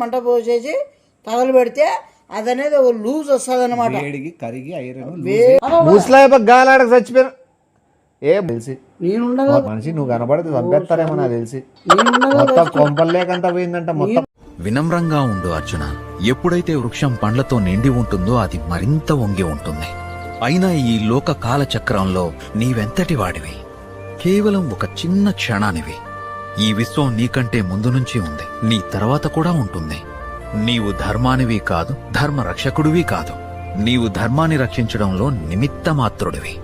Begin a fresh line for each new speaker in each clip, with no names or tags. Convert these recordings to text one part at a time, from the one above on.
మంట పోసేసి తగలబెడితే అది అనేది ఒక లూజ్ వస్తుంది అనమాట.
వేడికి కరిగి ఐరన్ గాలాడక చచ్చిపోయారు. ఏం తెలిసి
నేనుండగా
మనిషి నువ్వు కనబడితే చంపేస్తారేమో నాకు తెలిసి. మొత్తం కొంపల్లేకంతా పోయిందంట మొత్తం.
వినమ్రంగా ఉండు అర్జున. ఎప్పుడైతే వృక్షం పండ్లతో నిండి ఉంటుందో అది మరింత వంగి ఉంటుంది. అయినా ఈ లోక కాలచక్రంలో నీవెంతటి వాడివి? కేవలం ఒక చిన్న క్షణానివి. ఈ విశ్వం నీకంటే ముందు నుంచి ఉంది, నీ తర్వాత కూడా ఉంటుంది. నీవు ధర్మానివి కాదు, ధర్మ రక్షకుడివి కాదు. నీవు ధర్మాన్ని రక్షించడంలో నిమిత్త మాత్రుడివి.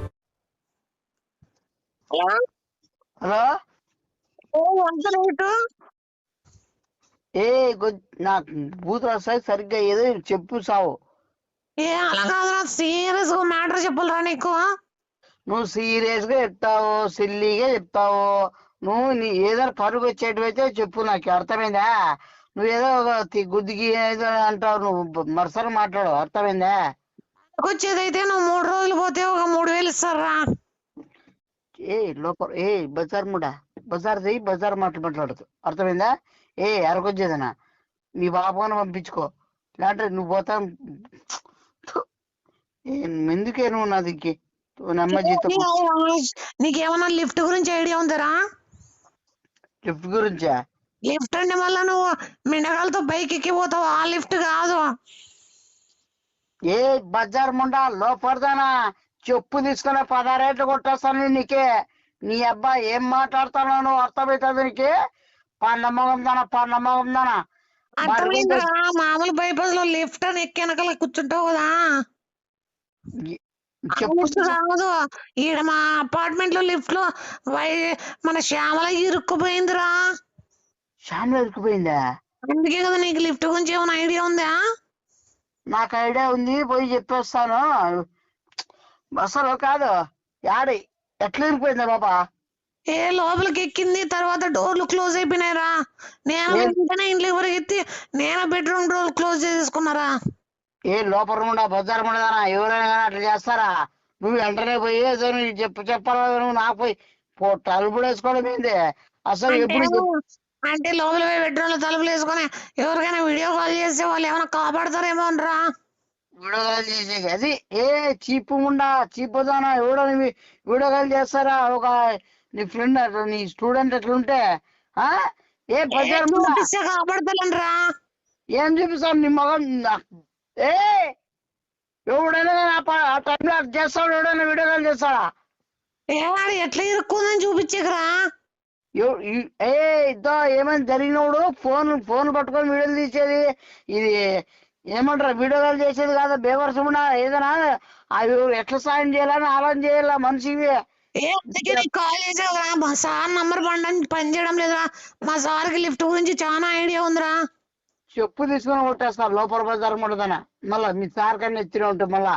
నాకు బూతులు వస్తాయి, సరిగ్గా ఏదో చెప్పు సావు.
అలా కాదురా, సీరియస్ గా మ్యాటర్ చెప్పాలరా నీకు.
నువ్వు సీరియస్ గా చెప్తావు, సిల్లీగా చెప్తావు. నువ్వు నీ ఏదైనా పరుగు వచ్చేటివైతే చెప్పు, నాకు అర్థమైందా? నువ్వు ఏదో ఒక గుద్దికి ఏదో అంటావు, నువ్వు మరుసరి మాట్లాడు, అర్థమైందా?
వచ్చేదైతే నువ్వు 3 రోజులు పోతే ఒక 3000 ఇస్తారా?
లోపల బజార్ ముడా, బజార్ దిగి బజార్ మాట్లాడుతూ, అర్థమైందా? అరకొచ్చేదనా నీ బాబాను పంపించుకో, లేదంటే నువ్వు పోతా. ఎందుకే నువ్వు నా దిక్కి నమ్మ జీతం.
నీకేమన్నా లిఫ్ట్ గురించి ఐడియా ఉందరా?
లిఫ్ట్ గురించా?
లిఫ్ట్ అంటే మళ్ళా నువ్వు మిండగాలతో బైక్ ఎక్కిపోతావు, ఆ లిఫ్ట్ కాదు.
బజార్ ముండా లోపడదానా, చెప్పు తీసుకునే 16 రేట్లు కొట్టేస్తాను నీకే. నీ అబ్బాయి ఏం మాట్లాడుతున్నావు నువ్వు, అర్థమవుతుంది నీకు? పన్నమ్మగం దానా
అర్థమైందిరా, మామూలు బైపాస్ లో లిఫ్ట్ అని ఎక్కి వెనకాల కూర్చుంటావు కదా, లిఫ్ట్ కాదు. ఈడ మా అపార్ట్మెంట్ లో లిఫ్ట్ లో మన శ్యామల ఇరుక్కుపోయిందిరా.
శ్యామల ఇరుక్కుపోయిందా?
అందుకే కదా నీకు లిఫ్ట్ గురించి ఏమైనా ఐడియా ఉందా?
నాకు ఐడియా ఉంది, పోయి చెప్పేస్తాను. అసలు కాదు, యాడి ఎట్లా ఇరిగిపోయిందా బాబా?
లోపలికి ఎక్కింది, తర్వాత డోర్లు క్లోజ్ అయిపోయినాయిరా. నేను ఇంట్లోకి పరిగెత్తి నేను బెడ్రూమ్ డోర్ క్లోజ్ చేసుకున్నారా.
లోపల ఉండా బజార్ ఉండదానా, ఎవరైనా కానీ అట్లా చేస్తారా? నువ్వు వెంటనే పోయి చెప్పాలా నువ్వు? నాకు పోయి తలుపులు వేసుకోవడం ఏంది అసలు? ఎప్పుడు
అంటే లోపల పోయి బెడ్రూమ్ లో తలుపులు వేసుకొని ఎవరికైనా వీడియో కాల్ చేస్తే వాళ్ళు ఏమైనా కాపాడతారేమో అనరా.
వీడియో కాల్ చేసే అది చీపు ఉండా, చీపుదానా ఎవడో వీడియో కాల్ చేస్తారా? ఒక నీ ఫ్రెండ్ అట్లా, నీ స్టూడెంట్ అట్లుంటే బజార్
కాపాడతారా?
ఏం చూపిస్తాను నీ మగం? ఎవడైనా ఆ టైంలో అట్లా చేస్తాడు, ఎవడైనా వీడియో కాల్ చేస్తాడా?
ఎట్లా ఇరుక్కుందని చూపించకరా.
ఇద్దో ఏమైనా జరిగినప్పుడు ఫోన్ పట్టుకొని వీడియోలు తీసేది, ఇది ఏమంటారు వీడియో కాల్ చేసేది కాదు. బేవర్స్ ఉన్నా ఏదైనా అవి ఎట్లా సాయం చేయాలని ఆలోచన చేయాల మనిషివి.
కాల్ చేసావురా, మా సార్ నంబర్ పని చేయడం లేదురా. మా సార్కి లిఫ్ట్ గురించి చాలా ఐడియా ఉందిరా.
చెప్పు తీసుకొని కొట్టేస్తా లోపల బజార్ ఉండదనా. మళ్ళా మీ సార్ కన్నా ఎత్తిన ఉంటే మళ్ళా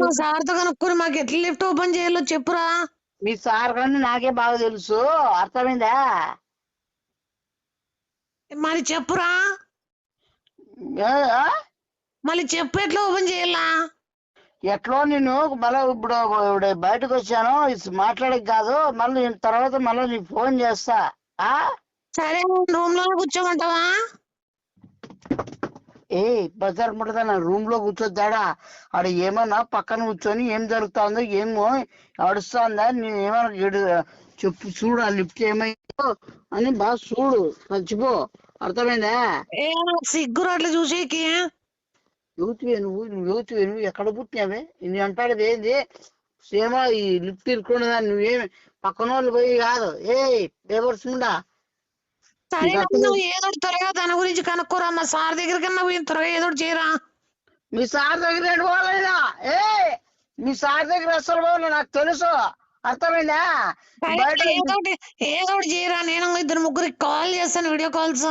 మా సార్ తో కనుక్కొని మాకు ఎట్లా లిఫ్ట్ ఓపెన్ చేయాలో చెప్పురా.
మీ సార్ కన్నా నాకే బాగా తెలుసు, అర్థమైందా?
మరి చెప్పురా, మళ్ళీ చెప్పు ఎట్లా ఓపెన్ చేయాలా.
ఎట్లో నేను మళ్ళీ ఇప్పుడు బయటకు వచ్చాను, మాట్లాడక కాదు. మళ్ళీ తర్వాత మళ్ళీ నీకు ఫోన్ చేస్తా.
సరే, రూమ్ లో కూర్చోమంటావా?
బజార్ ముట్టదా రూమ్ లో కూర్చోద్దాడా? ఆడ ఏమన్నా పక్కన కూర్చొని ఏం జరుగుతుందో ఏమో అడుస్తుందా, నేను ఏమన్నా చెప్పు చూడు, ఆ లిఫ్ట్ ఏమైందో అని బాగా చూడు, మర్చిపో, అర్థమైందా?
సిగ్గురు అట్లా చూసేకి.
యూత్వే నువ్వు ఎక్కడ పుట్టినావే? నేను అంటాడు ఏంది సేమా ఈ లిఫ్ట్ ఇరుక్కున్నదా? నువ్వేమి పక్కన వాళ్ళు పోయి కాదు. పేపర్స్ ఉండా.
నువ్వు ఏదో త్వరగా తన గురించి కనుక్కోరా. మా సార్ దగ్గర కన్నా పోయి త్వరగా ఏదో చేయరా.
మీ సార్ దగ్గర పోలేదా? మీ సార్ దగ్గర అసలు పోలే, నాకు తెలుసు, అర్థమైందా?
ఏదో చేయరా. నేను 2-3 కాల్ చేస్తాను, వీడియో కాల్స్.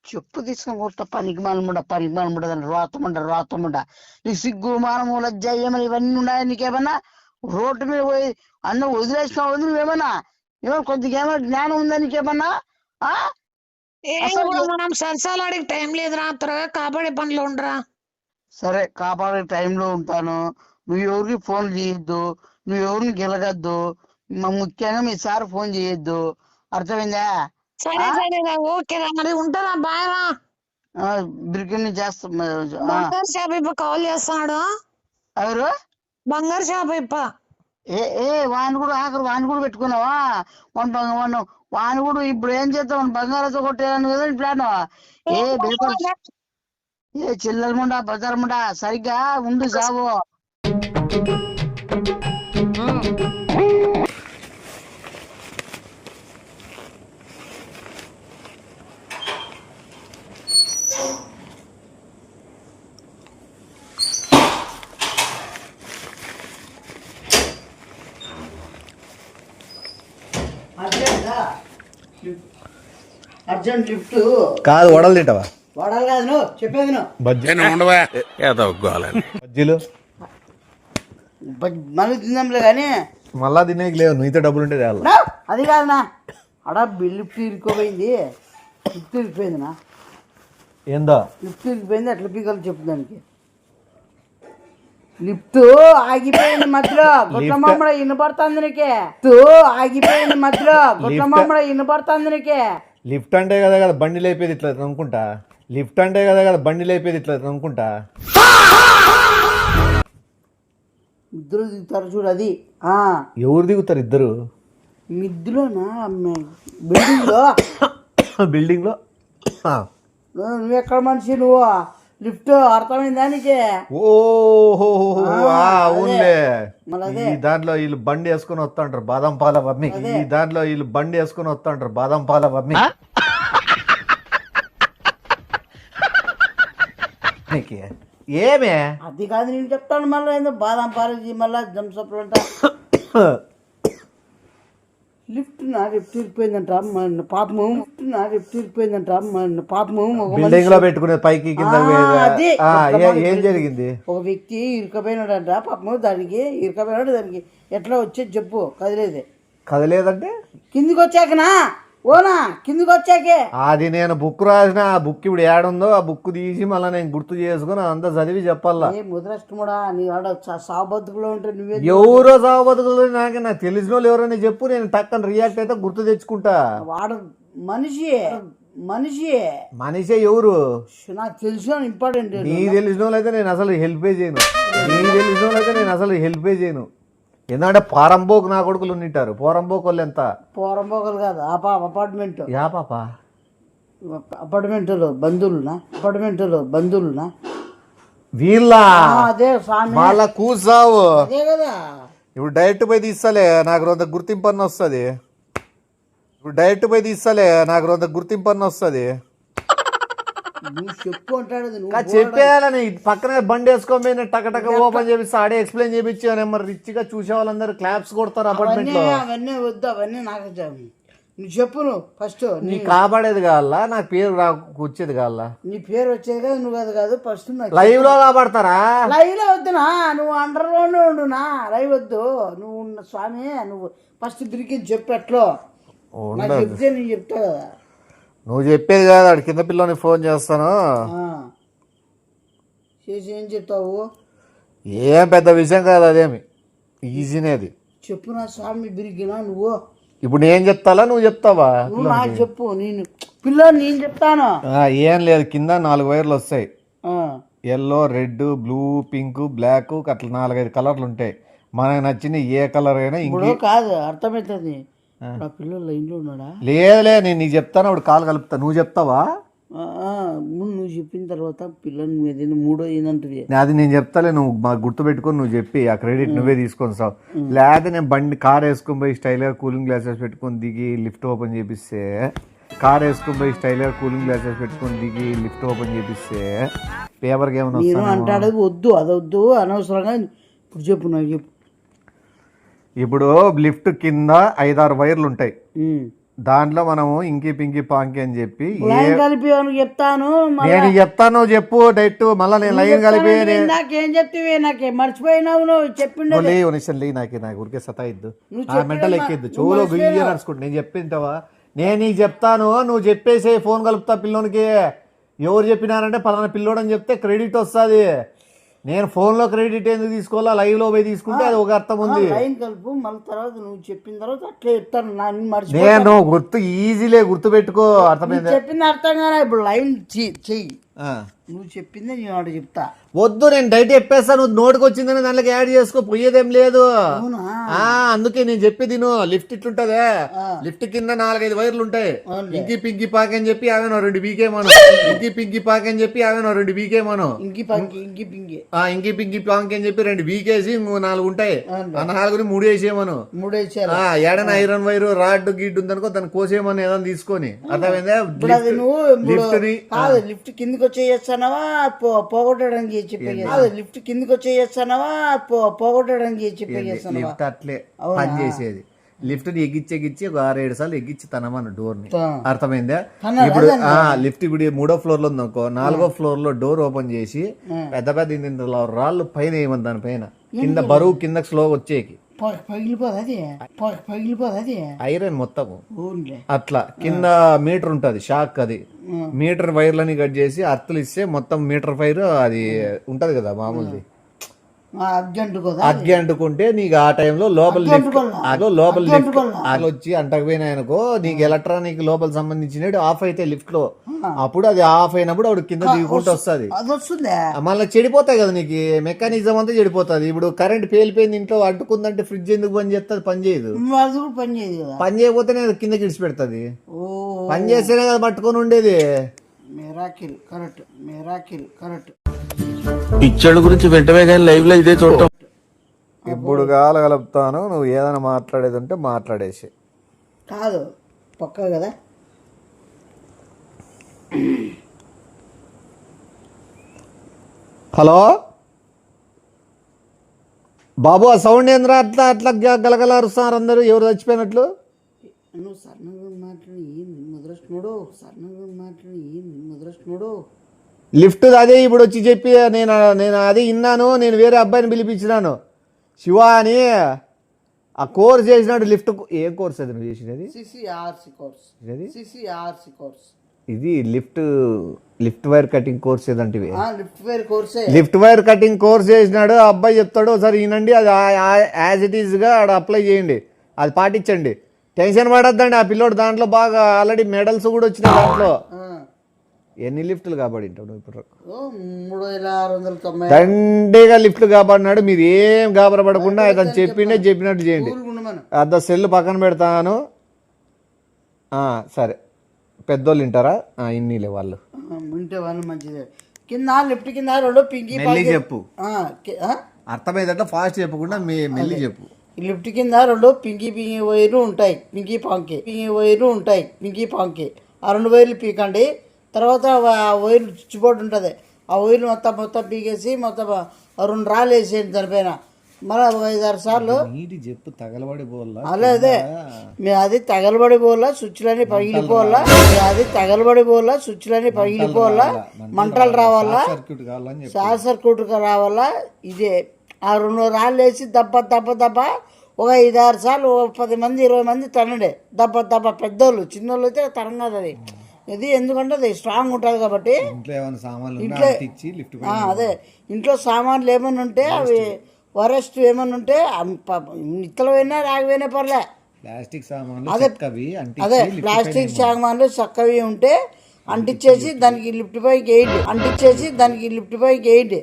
చెప్పు తీసుకొని కొట్ట, పనికి మానముండ రాతముండ. నీ సిగ్గు మానము లజ్జ ఏమైనా ఇవన్నీ ఉన్నాయా నీకేమన్నా? రోడ్డు మీద పోయి అన్న వదిలేసినావు, నువ్వేమన్నా కొద్దిగా ఏమైనా జ్ఞానం ఉందా నీకేమన్నా?
మనం సరసాలాడే టైం లేదురా, త్వరగా కాపాడే పనిలో ఉండరా.
సరే, కాపాడే టైంలో ఉంటాను. నువ్వు ఎవరికి ఫోన్ చేయొద్దు, నువ్వు ఎవరిని గెలగద్దు, ముఖ్యంగా మీ సార్ ఫోన్ చేయొద్దు, అర్థమైందా?
సరే ఓకేరా, మరి ఉంటారా, బాయ్ రా.
బిరికిని చేస్తా.
బంగారు షాప్ ఇప్ప కాల్ చేస్తున్నాడు.
ఎవరు?
బంగారు షాప్ ఇప్ప.
వాని కూడా ఆఖరు వాని కూడా పెట్టుకున్నావా? వాని కూడా ఇప్పుడు ఏం చేస్తాం, బంగారంతో కొట్టేయాలని కదా ప్లాన్. చిల్లర ముండా బజార్ ముండా సరిగ్గా ఉండు సాగు.
అర్జెంట్ లిఫ్ట్
కాదు వడలు తింటావా?
వాడాలి కాదు నువ్వు చెప్పేది నువ్వు.
బజ్జీలు
మళ్ళీ తిందాంలే కానీ
మళ్ళా తినేకి లేవు, నీతో డబ్బులు ఉంటే చాలు.
అది కాదునా అడా లిఫ్ట్ ఇరుక్కుపోయింది. లిఫ్ట్ ఇరిగిపోయింది నా
ఏందో
లిఫ్ట్ ఇరిగిపోయింది. ఎట్లా పీకలు చెప్పు దానికి. లిఫ్ట్ ఆగిపోయింది మధ్యలో గుట్ల మామిడ వినపడుతుంది నీకే. ఆగిపోయింది మధ్యలో గుట్ల మామిడ వినపడుతుంది నీకే.
లిఫ్ట్ అంటే కదా బండి లేపేది ఇట్లా అనుకుంటా. లిఫ్ట్ అంటే కదా బండి లేపేది ఇట్లా అనుకుంటా.
ఇద్దరు దిగుతారు చూడు అది.
ఎవరు దిగుతారు ఇద్దరు?
మిద్దులోనా బిల్డింగ్ లో.
బిల్డింగ్ లో
నువ్వు ఎక్కడ మనిషి నువ్వు? లిఫ్ట్ అర్థమైందా నీకే?
ఓహో అవునులే. ఈ దాంట్లో వీళ్ళు బండి వేసుకుని వస్తుంటారు బాదం పాల మమ్మీ. ఈ దాంట్లో వీళ్ళు బండి వేసుకుని వస్తుంటారు బాదం పాల మమ్మీ. ఏమే
అది కాదు నేను చెప్తాను. మళ్ళీ ఏందో బాదం పాలజీ మళ్ళీ జంసప్లు అంట. లిఫ్ట్ ఇరిపోయిందంట పాపము. లిఫ్ట్ ఇరిపోయిందంట పాపము.
బిల్డింగ్ లో పెట్టుకునే పైకి కింద ఏం జరిగింది?
ఒక వ్యక్తి ఇరుకపోయినాడంట పాపము. దానికి ఇరుకపోయినాడు. దానికి ఎట్లా వచ్చేది చెప్పు?
కదలేదంటే
కిందికి వచ్చాకనా ఓనా కిందికి వచ్చాకే.
అది నేను బుక్ రాసిన. ఆ బుక్ ఇప్పుడు ఏడుందో ఆ బుక్ తీసి మళ్ళీ నేను గుర్తు చేసుకుని అంతా చదివి చెప్పాలా.
ముద్రష్టముడా నీ ఆడ సావు బతుకులో ఉంటే నువ్వే.
ఎవరో సావు బతుకులు నాకు తెలిసిన వాళ్ళు ఎవరైనా చెప్పు, నేను టక్కన రియాక్ట్ అయితే గుర్తు తెచ్చుకుంటా.
వాడు మనిషి
ఎవరు
నాకు తెలిసిన ఇంపార్టెంట్.
నీ తెలిసిన వాళ్ళు అయితే నేను అసలు హెల్పే చేయను. ఎందుకంటే పోరంబోకు నా కొడుకులు ఉండింటారు. పోరంబోకు వాళ్ళు ఎంత?
పోరంబోకులు కాదు అపార్ట్మెంట్.
యా పాప
అపార్ట్మెంట్లో బంధువులునా
వీళ్ళ
అదే స్వామి
వాళ్ళ కూసావు.
అదే కదా
ఇప్పుడు డైరెక్ట్ పోయి తీస్తలే నాకు రొంత గుర్తింపన్న వస్తుంది.
నువ్వు చెప్పు అంటాడు.
చెప్పేయాలని పక్కనే బండి వేసుకోపోయిన టక ఓపెన్ చేపిస్తా. ఆడే ఎక్స్ప్లెయిన్ చేపించి మరి రిచ్ గా చూసే వాళ్ళందరూ క్లాప్స్ కొడతారు అపార్ట్మెంట్ లో.
అవన్నీ వద్దు, అవన్నీ నాకు నువ్వు చెప్పు. నువ్వు ఫస్ట్
నీ కాపాడేది కావాలా, నాకు పేరు వచ్చేది కావాలా?
నీ పేరు వచ్చేది కదా, నువ్వు అది కాదు. ఫస్ట్
లైవ్ లో కాపాడతారా?
లైవ్ లో వద్దునా, నువ్వు అండర్ లోనే ఉండునా. లైవ్ వద్దు. నువ్వు స్వామి నువ్వు ఫస్ట్ తిరిగి చెప్పు ఎట్లో. చెప్తే నేను చెప్తా కదా.
నువ్వు చెప్పేది కాదు. ఆడు కింద పిల్లని ఫోన్ చేస్తాను
చేసి ఏం చెప్తావు?
ఏం పెద్ద విషయం కాదు, అదేమి ఈజీనేది.
చెప్పు నా స్వామి బిరిగినా. నువ్వు
ఇప్పుడు నేను చెప్తాలా నువ్వు చెప్తావా?
నువ్వు నాకు చెప్పు. నేను పిల్లని నేను చెప్తాను.
ఏం లేదు, కింద 4 వైర్లు వస్తాయి. Yellow, red, blue, pink, black అట్లా 4-5 కలర్లు ఉంటాయి. మనకు నచ్చిన ఏ కలర్ అయినా.
ఇప్పుడు కాదు అర్థమవుతుంది. నా పిల్లలు లైన్లో ఉన్నాడా?
లేదులే, నేను నీకు చెప్తాను. అప్పుడు కాల్ కలుపుతా. నువ్వు చెప్తావా?
నువ్వు చెప్పిన తర్వాత పిల్లలు ఏదైనా మూడో ఏందంటుంది.
అది నేను చెప్తాలే, నువ్వు మాకు గుర్తు పెట్టుకొని నువ్వు చెప్పి ఆ క్రెడిట్ నువ్వే తీసుకొని సావు. లేదా నేను బండి కార్ వేసుకొని పోయి స్టైల్గా కూలింగ్ గ్లాసెస్ పెట్టుకొని దిగి లిఫ్ట్ ఓపెన్ చేపిస్తే పేపర్కి ఏమైనా
అంటాడు. వద్దు అదొద్దు అనవసరంగా. ఇప్పుడు చెప్పు, నాకు చెప్పు.
ఇప్పుడు లిఫ్ట్ కింద 5-6 వైర్లు ఉంటాయి. దాంట్లో మనము ఇంకి పింకి పాంకి అని చెప్పి
కలిపి చెప్తాను.
నేను చెప్తాను చెప్పు డైరెక్ట్. మళ్ళీ నేను లైన్ కలిపి
నాకేం చెప్తే నాకే మర్చిపోయినావు. నువ్వు చెప్పిండే
నాకు ఊరికే సతాయిద్దు, ఆ మెంటల్ ఎక్కిద్దు. చెవులో గుయ్య నడుచుకుంటు. నేను చెప్పింటావా? నేను నీకు చెప్తాను, నువ్వు చెప్పేసి ఫోన్ కలుపుతా పిల్లోనికి. ఎవరు చెప్పినారంటే పలానా పిల్లోడు అని చెప్తే క్రెడిట్ వస్తుంది. నేను ఫోన్లో క్రెడిట్ ఎందుకు తీసుకోవాలా? లైవ్ లో పోయి తీసుకుంటే అది ఒక అర్థం ఉంది.
లైన్ కలుపు, మళ్ళీ తర్వాత నువ్వు చెప్పిన తర్వాత అట్లే చెప్తాను.
నేను గుర్తు ఈజీలే గుర్తు పెట్టుకో. అర్థమైంది?
చెప్పింది అర్థం కానీ ఇప్పుడు లైన్ చెయ్యి. నువ్వు చెప్పిందే నేను ఆడ చెప్తా.
వద్దు, నేను డైట్ చెప్పేస్తా, నువ్వు నోటికి వచ్చిందని దాంట్లోకి యాడ్ చేసుకో, పోయేదేం లేదు.
అవునా?
అందుకే నేను చెప్పేది నువ్వు. లిఫ్ట్ ఇట్లుంటదే, లిఫ్ట్ కింద 4-5 వైర్లు ఉంటాయి. ఇంకి పింకి పాక్ అని చెప్పి ఆమె 2 బీకేమను, ఇంకి పింకి పాక్ అని చెప్పి ఆమె 2 బీకేమను,
ఇంకి పింగి
ఇంకి పింకి పాక్ అని చెప్పి 2 బీకేసి 4 ఉంటాయి. ఆ 4ని 3 వేసేయమను.
3 వేసారు.
ఏడన ఐరన్ వైరు రాడ్ గిడ్డు ఉందనుకో, దాన్ని కోసేయమని ఏదైనా తీసుకొని. అర్థమైందా?
లిఫ్ట్ కిందకి వచ్చేస్తానవా పోగొట్టడానికి చెప్పేస్తానవా? లిఫ్ట్ కిందకి వచ్చేస్తానవా పోగొట్టడానికి చెప్పేస్తానవా?
లిఫ్ట్ అట్లే పని చేసేది. లిఫ్ట్ ని ఎగ్గిచ్చి ఒక 6-7 సార్లు ఎగ్గిచ్చి తనమను డోర్ ని. అర్థమైందా? ఇప్పుడు లిఫ్ట్ ఇప్పుడు 3వ ఫ్లోర్ లో ఉందనుకో, 4వ ఫ్లోర్ లో డోర్ ఓపెన్ చేసి పెద్ద పెద్ద రాళ్ళు పైన వేయమని, దాని పైన కింద బరువు కిందకి స్లో వచ్చేకి.
పగిలిపోదు
ఐరన్ మొత్తం అట్లా. కింద మీటర్ ఉంటది, షాక్. అది మీటర్ వైర్లని కట్ చేసి అర్తులు ఇస్తే మొత్తం మీటర్ వైర్ అది ఉంటది కదా మామూలుది. అగ్గి అంటుకుంటే నీకు ఆ టైంలో లోపల లిఫ్ట్ వచ్చి అంటకపోయినాయనుకో, నీకు ఎలక్ట్రానిక్ లోపల సంబంధించిన ఆఫ్ అయితే లిఫ్ట్ లో, అప్పుడు అది ఆఫ్ అయినప్పుడు అప్పుడు కింద దిగుకుంటూ వస్తుంది. మళ్ళీ చెడిపోతాయి కదా, నీకు మెకానిజం అంతా చెడిపోతుంది. ఇప్పుడు కరెంట్ పేలిపోయింది ఇంట్లో అడ్డుకుందంటే ఫ్రిడ్జ్ ఎందుకు పని చేస్తుంది? పని చేయదు. పని చేయకపోతేనే కిందకి ఇడిచి పెడుతుంది. పని చేస్తేనే కదా పట్టుకొని ఉండేది.
పిచ్చడు గురించి వెంటనే కానీ లైవ్ లో ఇదే చూడటం.
ఇప్పుడు కలుపుతాను, నువ్వు ఏదైనా మాట్లాడేది ఉంటే మాట్లాడేసి.
కాదు పక్క కదా.
హలో బాబు, ఆ సౌండ్ ఏంద్రా అట్లా అట్లా గలగల అరుస్తున్నారు అందరూ? ఎవరు చచ్చిపోయినట్లు?
నువ్వు సన్నగా మాట్లాడి ఏంది ముద్రస్తున్నాడు.
లిఫ్ట్ అదే ఇప్పుడు వచ్చి చెప్పి నేను అదే విన్నాను. నేను వేరే అబ్బాయిని పిలిపించినాను, శివ అని. ఆ కోర్స్ చేసినాడు లిఫ్ట్. ఏం కోర్స్ అది నువ్వు చేసినది? ఇది లిఫ్ట్ వైర్ కటింగ్ కోర్స్ ఏదంటే లిఫ్ట్ వైర్ కటింగ్ కోర్స్ చేసినాడు. ఆ అబ్బాయి చెప్తాడు, ఒకసారి ఈనండి, అది యాజ్ ఇట్ ఈస్ గా ఆడ అప్లై చేయండి, అది పాటించండి, టెన్షన్ పడద్దండి. ఆ పిల్లోడు దాంట్లో బాగా ఆల్రెడీ మెడల్స్ కూడా వచ్చినాయి దాంట్లో. ఎన్ని లిఫ్ట్లు కాబడింటాడు ఇప్పుడు?
3690
దండిగా లిఫ్ట్లు కాబడినాడు. మీరు ఏం గాబరపడకుండా అతను చెప్పినట్టు చేయండి. అద్ద సెల్ పక్కన పెడతాను. సరే, పెద్దోళ్ళు వింటారా? ఇన్నీలే వాళ్ళు
వింటే వాళ్ళు మంచిదే. కింద లిఫ్ట్ కింద 2 పింకీ
మెల్లి చెప్పు, అర్థమైందట. ఫాస్ట్ చెప్పకుండా మెల్లి చెప్పు.
లిఫ్ట్ కింద 2 పింకీ వైర్లు ఉంటాయి, పింకీ పాంకి. ఆ 2 వైర్లు పీకండి. తర్వాత ఆ వైర్ స్విచ్ బోర్డు ఉంటుంది, ఆ వైర్లు మొత్తం పీకేసి మొత్తం 2 రాళ్ళు వేసేయండి దానిపైన. మళ్ళీ 5-6 సార్లు
చెప్పు, తగలబడిపోవాలా?
అదే అది తగలబడిపోవాలా, స్విచ్లన్నీ పగిలిపోవాలా, మంటలు రావాలా, షార్ట్ సర్క్యూట్ రావాలా. ఇదే ఆ 2 రాళ్ళు వేసి దెబ్బ ఒక 5-6 సార్లు 10 మంది 20 మంది తనండి. దెబ్బ పెద్దోళ్ళు, చిన్నోళ్ళు అయితే తరం కాదు అది. ఇది ఎందుకంటే అది స్ట్రాంగ్ ఉంటుంది కాబట్టి. అదే ఇంట్లో సామాన్లు ఏమైనా ఉంటే అవి వరస్ట్ ఏమైనా ఉంటే ఇత్తలు పోయినా రాకపోయినా పర్లే, అదే ప్లాస్టిక్ సామాన్లు చక్కవి ఉంటే అంటించేసి దానికి లిఫ్ట్ పైకి వేయండి.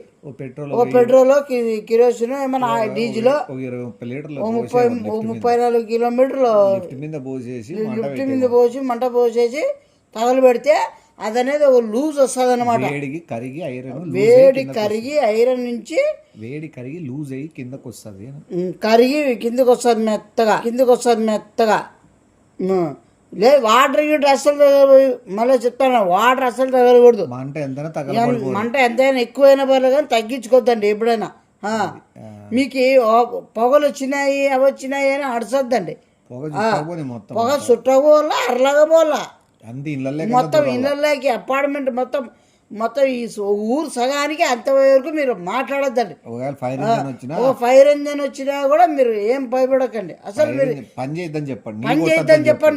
ఒక పెట్రోల్ కిరోసిన్ ఏమైనా డీజిల్ 34 కిలోమీటర్లు లిఫ్ట్ మీద పోసి మంట పోసేసి తగలు పెడితే అదనేది ఒక లూజ్ వస్తుంది అనమాట. వేడి కరిగి ఐరన్ నుంచి
లూజ్ అయ్యి కిందకు వస్తుంది, మెత్తగా. లేదు వాటర్ అసలు మళ్ళీ చెప్తాను, వాటర్ అసలు తగలకూడదు. మంట ఎంతైనా ఎక్కువైనా పర్లేదు కానీ తగ్గించుకోవద్దండి ఎప్పుడైనా. మీకు పొగలు వచ్చినాయి అవి వచ్చినాయి అని అడసొద్దండి. పొగ చుట్టపోవాలా, అరలాగా పోవాలా, మొత్తం ఇళ్ళకి అపార్ట్మెంట్ మొత్తం ఈ ఊరు సగానికి అంతవరకు మీరు మాట్లాడొద్దండి. ఒక ఫైర్ ఇంజన్ వచ్చినా కూడా మీరు ఏం భయపడకండి. అసలు మీరు పని చేయొద్దని చెప్పండి,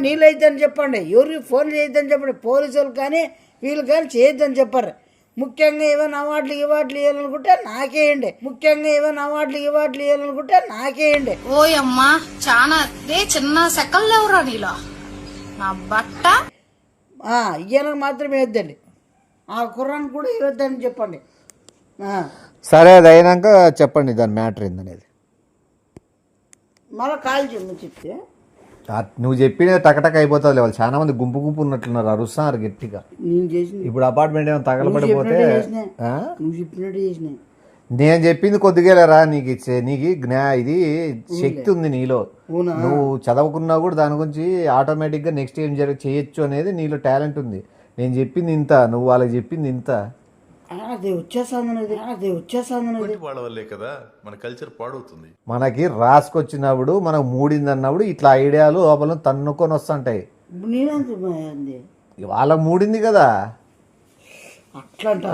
నీళ్ళు అయిద్దని చెప్పండి, ఎవరికి ఫోన్ చేయొద్దని చెప్పండి, పోలీసులు కానీ వీళ్ళు కానీ చేయొద్దని చెప్పారు. ముఖ్యంగా ఏమైనా అవార్డులు ఇవ్వాలనుకుంటే నాకేయండి.
ఓయమ్మా చాలా చిన్న సెకల్ లేవురా నీలో నా బట్ట.
ఈయనకు మాత్రమే వేద్దండి. ఆ కుర్రాన్ని కూడా ఇవ్వద్దని చెప్పండి.
సరే అది అయినాక చెప్పండి దాని మ్యాటర్ ఏందనేది.
మళ్ళీ కాల్ చేయము చెప్తే
నువ్వు చెప్పినది టకటక అయిపోతుంది. వాళ్ళు చాలా మంది గుంపు గుంపు ఉన్నట్లున్నారు, అరుస్తున్నారు గట్టిగా.
నేను చేసిన
ఇప్పుడు అపార్ట్మెంట్ ఏమో తగలబడిపోతే
నువ్వు చెప్పినట్టు చేసిన.
నేను చెప్పింది కొద్దిగా నీకు ఇది శక్తి ఉంది నీలో. నువ్వు చదవకున్నా కూడా దాని గురించి ఆటోమేటిక్గా నెక్స్ట్ ఏం చేయొచ్చు అనేది నీలో టాలెంట్ ఉంది. నేను చెప్పింది ఇంత, నువ్వు వాళ్ళకి చెప్పింది ఇంత.
అది వచ్చేసాంది
వాళ్ళ వల్లే కదా మన కల్చర్ పాడవుతుంది.
మనకి రాసుకొచ్చినప్పుడు మనకు మూడింది అన్నప్పుడు ఇట్లా ఐడియాలు లోపల తన్నుకొని వస్తుంటాయి.
నేనంది
వాళ్ళకు మూడింది కదా
అట్లా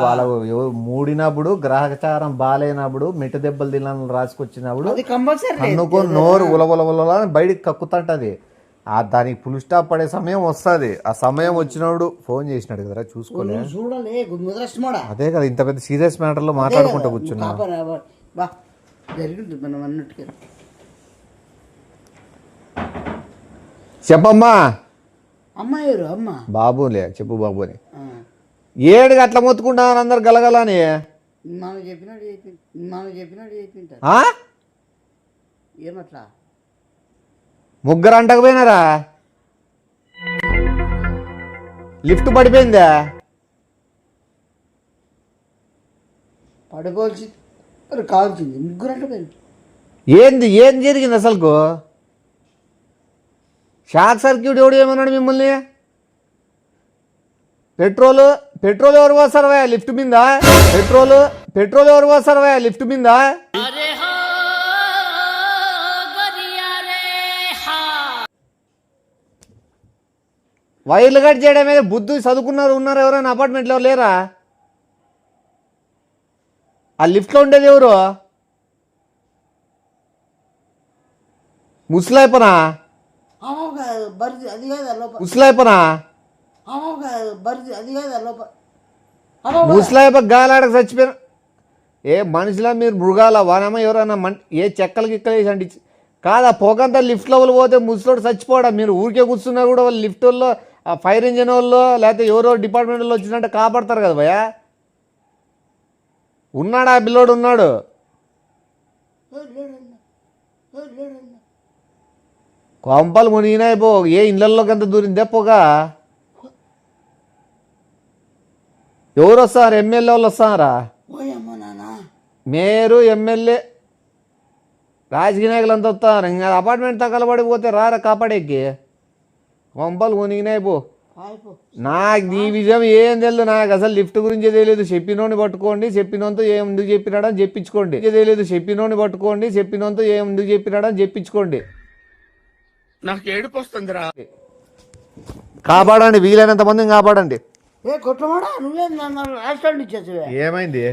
వాళ్ళకు మూడినప్పుడు గ్రహచారం బాగాలేనప్పుడు మిట్ట దెబ్బలు తినాలని రాసుకొచ్చినప్పుడు తన్నుకొని నోరు ఉలవల బయటికి కక్కుతుంటది. దానికి ఫుల్ స్టాప్ పడే సమయం వస్తుంది. ఆ సమయం వచ్చినప్పుడు ఫోన్ చేసినాడు కదరా, చూసుకోలే. అదే కదా ఇంత పెద్ద సీరియస్ మ్యాటర్ లో మాట్లాడుకుంటూ కూర్చున్నా.
జరిగింది మనం అన్నట్టుగా.
చెప్పమ్మా.
అమ్మాయి అమ్మ
బాబులే చెప్పు బాబుని. ఏడుగా అట్లా మొత్తుకుంటాను అందరు గలగలని.
మనం చెప్పినట్టు చెప్పింటారు. ఏమట్లా
ముగ్గురు అంటకపోయినారా? లిఫ్ట్ పడిపోయిందా?
పడుకోవాల్సి కావాల్సింది ముగ్గురు అంటపోయింది.
ఏం జరిగింది అసలుకు? షాక్ సర్క్యూట్ ఎవడు ఏమన్నాడు మిమ్మల్ని? పెట్రోల్ ఎవరు పోస్తారవా లిఫ్ట్ మీద? పెట్రోల్ ఎవరు పోస్తారవా లిఫ్ట్ మీద? వైర్లు కట్ చేయడం మీద బుద్ధి చదువుకున్నారు ఉన్నారు ఎవరైనా అపార్ట్మెంట్లో లేరా? ఆ లిఫ్ట్లో ఉండేది ఎవరు? ముసలాయిపనా? ముసలాయిపనా? ముసలాయిప గాలాడక చచ్చిపోయిన ఏ మనుషులా మీరు? మృగాల వానమ్మ ఎవరైనా ఏ చెక్కలు గిక్కలు వేసి అంటించి కాదు. ఆ పొగంతా లిఫ్ట్ లెవెల్ పోతే ముసలోడు చచ్చిపోవడా? మీరు ఊరికే కూర్చున్నా కూడా వాళ్ళు లిఫ్ట్ వాళ్ళు ఆ ఫైర్ ఇంజిన్ వాళ్ళు లేకపోతే ఎవరో డిపార్ట్మెంట్ వాళ్ళు వచ్చినట్టే కాపాడతారు కదా భయ. ఉన్నాడు ఆ పిల్లోడు ఉన్నాడు. కొంపలు మునిగినాయి పో. ఏ ఇళ్ళల్లోకి ఎంత దూరిందే పొగ? ఎవరు వస్తారు? ఎమ్మెల్యే వాళ్ళు వస్తారా? మేయరు ఎమ్మెల్యే రాజకీయ నాయకులు అంతా వస్తారు. ఇంకా అపార్ట్మెంట్ తగలబడిపోతే రారా కాపాడేకి. కొంపలు మునిగినాయి పో. నాకు నీ విజయం ఏం తెలియదు. నాకు అసలు లిఫ్ట్ గురించి తెలియదు. చెప్పినోని పట్టుకోండి, చెప్పినంతో ఏం ఎందుకు చెప్పినాడని చెప్పించుకోండి. తెలియదు చెప్పినోని పట్టుకోండి, చెప్పినంతో ఏం ఎందుకు చెప్పినాడని చెప్పించుకోండి.
నాకు ఏడుపు వస్తుందిరా.
కాపాడండి, వీలైనంత మందిని కాపాడండి.
ఏ కొట్టమాడా నువ్వే యాక్సిడెంట్ ఇచ్చేసి
ఏమైంది?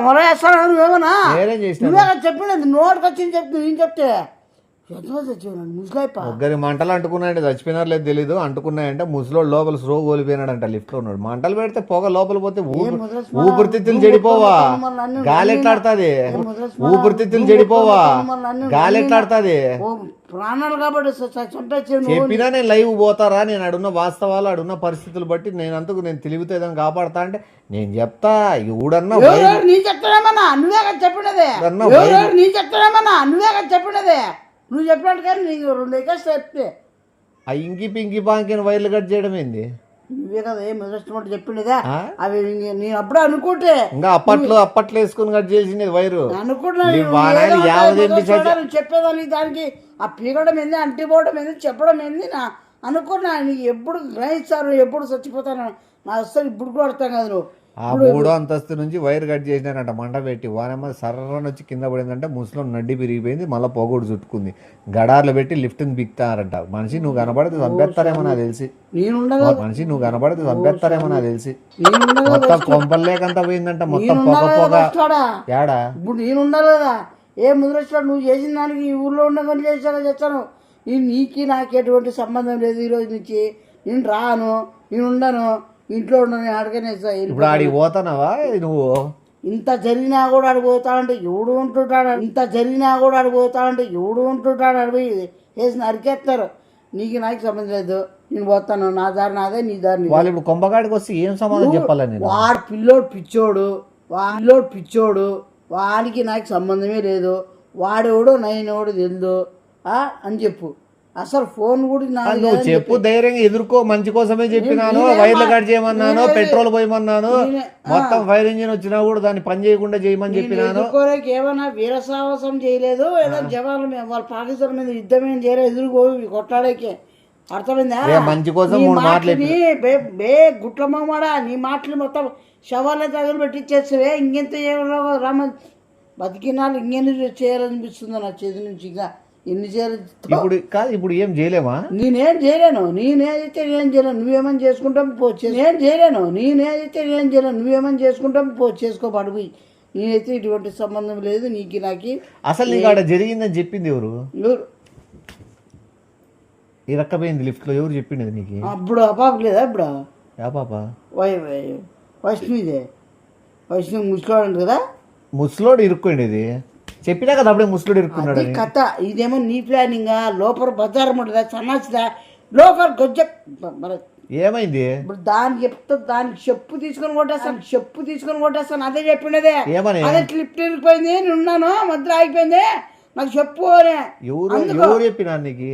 మరో వేస్తాను నువ్వేమన్నా
నేనేం చేసిన?
నువ్వే చెప్పినది నోటికి వచ్చింది చెప్తు. నేను చెప్తే
ముగ్గురి మంటలు అంటుకున్నాయంటే చచ్చిపోయినారు లేదు తెలీదు. అంటుకున్నాయంటే ముసలోడు లోపల స్లో కోల్పోయినాడంట. లిఫ్ట్ లో ఉన్నాడు. మంటలు పెడితే పొగ లోపల పోతే ఊపిరితిత్తులు చెడిపోవా? గాలి ఎట్లాడుతుంది? ఊపిరితిత్తులు చెడిపోవా? గాలి ఎట్లాడుతుంది?
ప్రాణాలు కాబట్టి
చెప్పినా నేను లైవ్ పోతారా? నేను అడున్న వాస్తవాలు అడున్న పరిస్థితులు బట్టి నేను అంతకు నేను తెలివితేదని కాపాడతా అంటే నేను చెప్తా. ఎవడన్నా
నీ చెప్తానేమన్నా నువ్వే కదా చెప్పినదే. నీ చెప్తానేమన్నా నువ్వే కదా చెప్పినదే. నువ్వు చెప్పినట్టు కానీ నీకు 2 ఎకర్స్ చెప్తే
ఆ ఇంకి పింకి పాంకిని వైర్లు కట్ చేయడం ఏంది?
నువ్వే కదా ఏం ఇష్టమంటే చెప్పిండేదా? అవి నేను అప్పుడే అనుకుంటే
ఇంకా అప్పట్లో వేసుకుని కట్ చేసింది వైరు
అనుకుంటున్నాను. చెప్పేదాన్ని దానికి ఆ పీకడం ఏంది, అంటిపోవడం ఏంది, చెప్పడం ఏంది నా అనుకున్నా. నీకు ఎప్పుడు గ్రహిస్తారు, ఎప్పుడు చచ్చిపోతాను నాకు అసలు ఇప్పుడు కూడా అర్థం కాదు. నువ్వు
ఆ 3వ అంతస్తు నుంచి వైర్ కట్ చేసినారంట మంట పెట్టి. వానమ్మ సర్రని వచ్చి కింద పడిందంటే ముసలో నడ్డి పెరిగిపోయింది. మళ్ళీ పొగోడు చుట్టుకుంది. గడార్లు పెట్టి లిఫ్ట్ని బిక్తారంట. మనిషి నువ్వు కనబడితే చంపేస్తారేమో నాకు తెలిసి. మనిషి నువ్వు కనబడితే చంపేస్తారేమో నాకు తెలిసి. మొత్తం కొంపల్లేకంతా పోయిందంట. మొత్తం పొగ ఏడా.
ఇప్పుడు నేను ఉండాలి కదా. ఏ ముద్రస్తాడు నువ్వు చేసిన దానికి ఈ ఊర్లో ఉండగానే చేస్తాను. నీకు నాకు ఎటువంటి సంబంధం లేదు. ఈరోజు నుంచి నేను రాను, నేను ఉండను, ఇంట్లో ఉండను, అడగనే.
ఇప్పుడు ఆడికి పోతానవా నువ్వు?
ఇంత జరిగినా కూడా అడిగిపోతాడంటే ఎవడు ఉంటుంటాడు. ఇంత జరిగినా కూడా అడిగిపోతాడంటే ఎవడు ఉంటుంటాడు. అడిగి వేసి నరికేస్తారు. నీకు నాకు సంబంధం లేదు, నేను పోతాను, నా దారి నాదే, నీ దారి నీదే.
వాళ్ళు ఇప్పుడు కొంపగాడికి వస్తే ఏం సమాధానం చెప్పాలని నేను?
వాడు పిచ్చోడు, వాడికి నాకు సంబంధమే లేదు, వాడెవడో నైనోడు తెలియదు అని చెప్పు. అసలు ఫోన్ కూడా
నువ్వు చెప్పు, ధైర్యంగా ఎదుర్కో. మంచి కోసమే చెప్పినాను, వైర్లు కట్ చేయమన్నాను, పెట్రోల్ పోయమన్నాను, మొత్తం ఫైర్ ఇంజిన్ వచ్చినా కూడా దాన్ని పని చేయకుండా చేయమని చెప్పినాను.
ఏమైనా వీరసాహసం చేయలేదు, ఏదో జవాన్లు వాళ్ళ పాకిస్తాన్ మీద యుద్ధం ఏం చేయలేదు, ఎదురుకో కొట్లాడేకే. అర్థమైందా?
మంచి కోసం
బే గుట్ల మామాడా, నీ మాటలు మొత్తం శవాలే తగులు పెట్టిచ్చేస్తావే. ఇంకెంత రామ బతికినాలు ఇంకెన్ని చేయాలనిపిస్తుందో నా చేతి నుంచి. ఇంకా ఎన్ని చేయాలి
ఇప్పుడు ఏం చేయలేమా?
నేనేం చేయలేను, నేనైతే ఏం చేయలేను, నువ్వేమని చేసుకుంటాం నువ్వేమని చేసుకుంటాం చేసుకో పడిపోయి. నేనైతే ఇటువంటి సంబంధం లేదు నీకు నాకి.
అసలు నీకు ఆడ జరిగిందని చెప్పింది ఎవరు? ఈ రక్కపోయింది లిఫ్ట్ లో ఎవరు చెప్పింది నీకు?
అప్పుడు ఆ పాప లేదా? ఇప్పుడు
ఆ పాప
వైష్ణవిదే, వైష్ణవి ముసుకోవాలంట కదా.
ముసలోడు ఇరుక్కోండి, ఇది చెప్పినా కదా అప్పుడే ముసలోడు ఇరుక్కున్నాడు
కథ. ఇదేమో నీ ప్లానింగ్, లోపల బజారం ఉంటుందా, సన్నాసిదా, లోపల గొజ్జ.
ఏమైంది?
ఇప్పుడు దానికి చెప్తా, దానికి చెప్పు తీసుకొని కొట్టేస్తాను. అదే చెప్పిండేదే, అదే క్లిప్ ఇరిగిపోయింది, నేను ఉన్నాను మధ్యలో ఆగిపోయింది, నాకు చెప్పు అని.
ఎవరు చెప్పినా నీకు?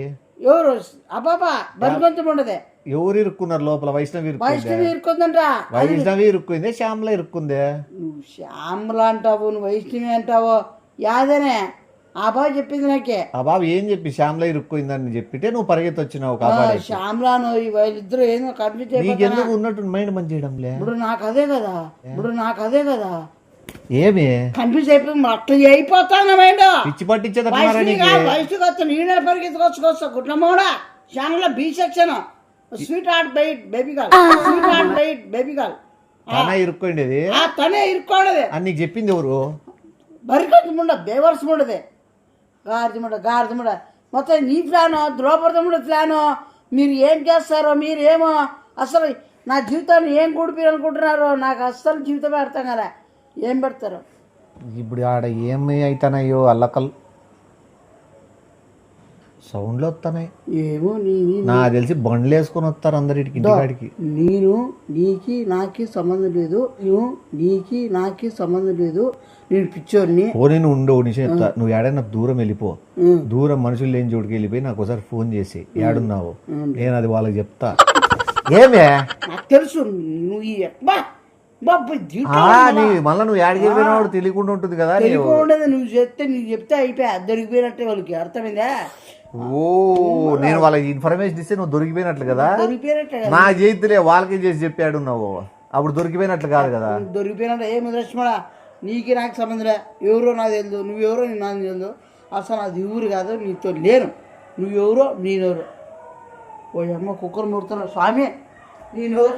ఎవరు అబాబా బరికొంచెం ఉండదే.
ఎవరు ఇరుక్కున్నారు లోపల? వైష్ణవి
ఇరుక్కుందంట.
వైష్ణవి ఇరుక్కుందే, శ్యామల ఇరుక్కుందే.
నువ్వు శ్యామల అంటావు, నువ్వు వైష్ణవి అంటావు, యాదనే ఆ బాబు చెప్పింది నాకే.
ఆ బాబు ఏం చెప్పి శ్యామల ఇరుక్కుందని చెప్పితే నువ్వు పరిగెత్తి వచ్చినావు కాబట్టి.
శ్యామలాను వాళ్ళిద్దరు ఏదో కన్ఫ్యూజ్
ఎందుకు ఉన్నట్టు మైండ్ మంచి చేయడంలే.
ఇప్పుడు నాకు అదే కదా
ఏమి
కన్ఫ్యూజ్ అయిపోయింది, అట్లా అయిపోతాను మైండ్.
పిచ్చి పట్టించేది
వయసుకి వస్తా, నేనే పరిగెత్తుకొచ్చుకొస్తా. గుడ్లమోడ Shyamala B section, sweetheart baby girl.
తనే ఇరుక్కోండేది,
తనే ఇరుక్కోండేది
అని నీకు చెప్పింది ఎవరు?
బరికొంచెముండ బేవర్స్ ఉండదే, గారిదిముండ మొత్తం నీ ప్లాను, ద్రౌపదముడు ప్లాను. మీరు ఏం చేస్తారో, మీరేమో అసలు నా జీవితాన్ని ఏం కూడిపోయాలనుకుంటున్నారో నాకు అస్సలు జీవితమే అర్థం కదా. ఏం పెడతారు
ఇప్పుడు ఆడ ఏమి అవుతానయ్యో? అల్లకల్ సౌండ్లు వస్తున్నాయి
ఏమో.
నా తెలిసి బండ్లు వేసుకొని వస్తారు అందరికి ఇంటికాడికి.
నీకి నాకి సంబంధం లేదు, నేను పిచ్చోడిని.
నేను ఉండవు నిషేధ. నువ్వు ఏడైనా దూరం వెళ్ళిపో, దూరం మనుషులు లేని చోటుకి వెళ్ళిపోయి నాకు ఒకసారి ఫోన్ చేసి ఏడున్నావు, నేను అది వాళ్ళకి చెప్తా. ఏమే
నాకు తెలుసు నువ్వు
మళ్ళీ నువ్వు ఏడికి వెళ్ళిపోయినాడు తెలియకుండా ఉంటుంది కదా.
నువ్వు చెప్తే అయిపోయా, దొరికిపోయినట్టే వాళ్ళకి. అర్థమైందా?
ఓ నేను వాళ్ళకి ఇన్ఫర్మేషన్ ఇస్తే నువ్వు దొరికిపోయినట్లు కదా. నా చేతిలే వాళ్ళకి చేసి చెప్పాడు నువ్వు, అప్పుడు దొరికిపోయినట్లు కాదు కదా.
దొరికిపోయినట్టు ఏమి లక్ష్మణ, నీకు నాకు సంబంధం లే. ఎవరో నాకు తెలియదు, నువ్వెవరో నాకు తెలియదు. అసలు అది ఊరు కాదు, నీతో లేను. నువ్వెవరో నేనెవరో. ఓ అమ్మ కుక్కలు ముడుతున్నావు స్వామి, నేనెవరు